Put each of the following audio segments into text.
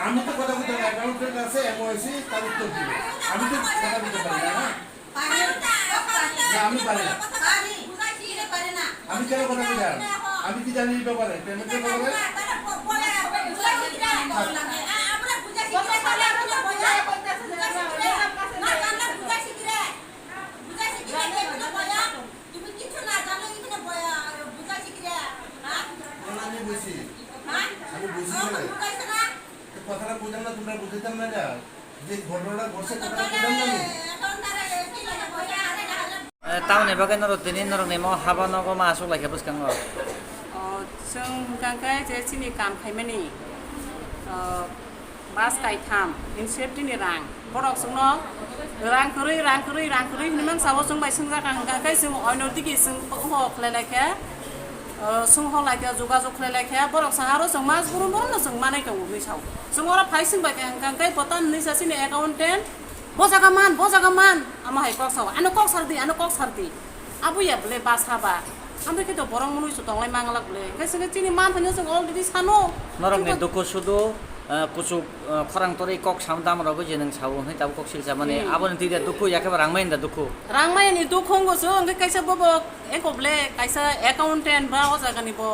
আমি তো কথা বলতে অ্যাকাউন্টেন্ট আছে এমওআইসি তার উত্তর দিবে আমি তো কথা বলতে পারি না আমি পারি না আমি কেন কথা বলি আমি কি জানি এই ব্যাপারে পেমেন্টের ব্যাপারে আমি বুঝি কথাটা বুঝলাম না তোমরা বুঝতাম না যে ঘটনাটা ঘটছে কথাটা বুঝলাম না tao này bao cái nó rồi tính nó này mà haba nó có mà số lại cái bớt căng rồi जों गांगाय जे सिनि काम खायमानि बास गाय थाम इनसेप दिनि रां बरक जोंनो रां खोरै हिनमान सावो जों बाय सोंजा गांगाय जों अनदिगि जों ह खलायलायखे जों ह लायखे जगाजग खलायलायखे बरक साहारो जों मास बुरुन जों माने दं मिसाव जों अरा फाइसिं बाय गांगाय पतान निसा सिनि accountant बजागामान ama hai kok saw ano kok sardi abu ya bele basaba ambe kito borong munu su tonglai mangalak bele kaise chini man phanya song already sano norok ne doko sudo kuchu khorang tori kok samdam rogo je nang sawo hai tab kok silsa mane abon ti da doko yakaba rangmain da doko ni doko ngo so ngai kaisa bobo ekoble kaisa accountant ba ojagani bo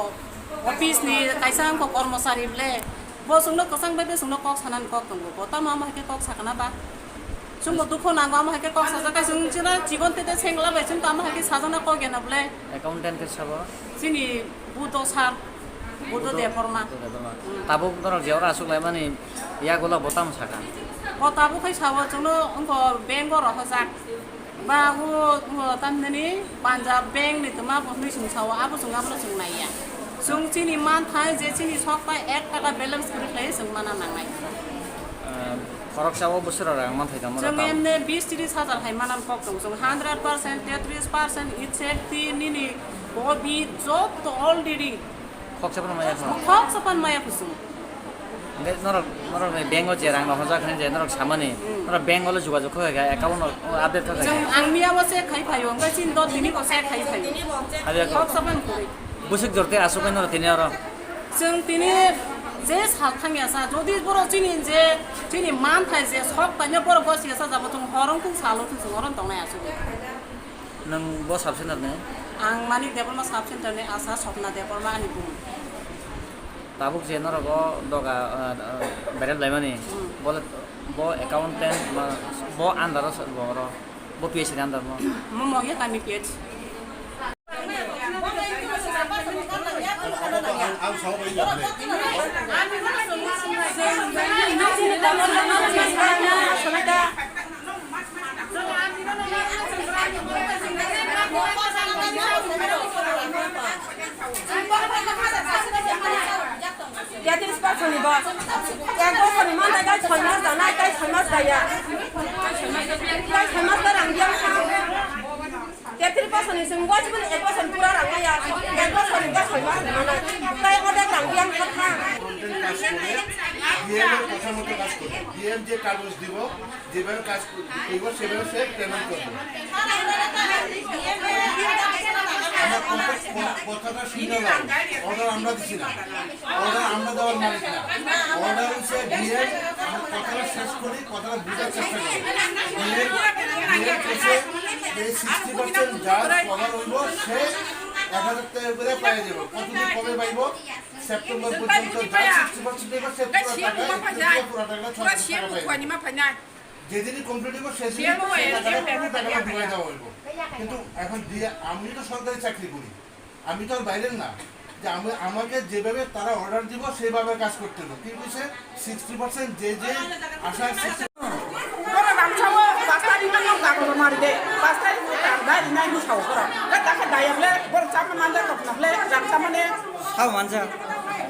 office ni kaisa ko kormosari bele bo sungno kosang bebe sungno kok sanan kok tongbo bo ta mama ke kok sakana ba जोंबो दुखु नांगौ आमा हाके कक साजा गाय जों जिना जीवन तेते सेंगला bye जों आमा हाके साजना क गेना बले अकाउंटेंट के साबो सिनि बुदो सार बुदो देफरमा ताबो नरक जेवरा सुलाय माने या गोला बोताम साका ताबो खै साबो जोंनो अंको बैंक रो हजाक बा हु ताननि पान्जाब बैंक नि तमा बहनि जों सावो आबो जों आबो जों नाया जों सिनि मान थाय जे सिनि सकबा 1 टाका बैलेंस करिख्लाय जों माना नांनाय खरक साबो बोसोर रां मान थायदा मरा जों एमने 20-30,000 हाय मानान कक दं जों 100% 33% इसेक्ति निनि बबि जब अलरेडी खक सपन माया फुसु नरक बेंगल जे रां नहजा खने जे नरक सामाने नरक बेंगल जुगाजग खगा एकाउन्ट आपडेट खगा जों आंनियाबो से खाइ फायो ओंगा सिन द दिनि को से खाइ फायो खक सपन खरै बुसुक जरते आसुकै नर तिनि आरो जों तिनि जे साथांयासा जदि बर चिनि जे चिनि मान थाय जे सब पाइनो बर बसियासा जाबो जों हरंखौ सालो जों हरन दंनाय आसु नों ब साबसिन आरो आं मानि देबरमा साबसिन तने आसा सपना देबरमा आनि बुं ताबुक जे नरक दगा बेरेल लाइमानि बोले ब अकाउंटेंट ब आन्दार बरो ब पिएचडी आन्दार म मगे कानि pH I'm sorry, you're Ya tienes paso ni vos. Ya como ni manda ya cholmas da na ya cholmas da ya. Ya cholmas da rang yang ha. Ya tienes paso ni sing gua cuma ek paso pura rang ya. Ya paso ni gua cholmas da na. Kai ada rang yang ha. DM এর কথা মতো কাজ করবে DM যে কাগজ দিব যেভাবে কাজ করব সেভাবে সে পেমেন্ট করবে কথাটা শুনে নাও অর্ডার আমরা দিছি না অর্ডার আমরা দেওয়ার মালিক না অর্ডার হচ্ছে ডিএম কথাটা শেষ করি কথাটা বুঝার চেষ্টা করি ডিএম হচ্ছে এই 60% যার কভার হইব সে 1000 টাকা করে পাই যাব কতদিন কবে পাইব সেপ্টেম্বর পর্যন্ত যার 60% দেব সে পুরো টাকা পাইব যেদিনই কমপ্লিট হইব সেদিনই টাকা দিয়ে দেওয়া হইব কিন্তু এখন আমি তো সরকারি চাকরি করি আমি তো আর বাইরের না যে আমাকে যেভাবে তারা অর্ডার দিব সেইভাবে কাজ করতে হবে কি বুঝছে 60% যে আশা Bora bang chawo pasta di mana nggak kalau mari deh pasta di mana di mana chawo bora kan tak ada yang le bora sama manda kok nafle jam sama ne हाउ मानजा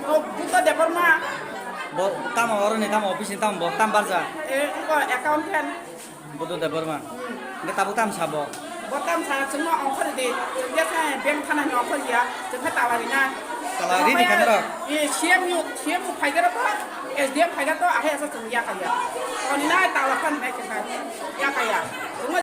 oh buta deparma ब ताम अरु नि ताम office नि ताम ब ताम बारजा ko accountant बुदो दे बरमा ने ताबु ताम साबो botam sa semua ongkir deh dia kan bank tanah ongkir ya jangan tawari na Talari ni kan ro siam yu paigar apa SDM paigar to akhir asa ya kaya kalau ni na tawakan baik kan ya kaya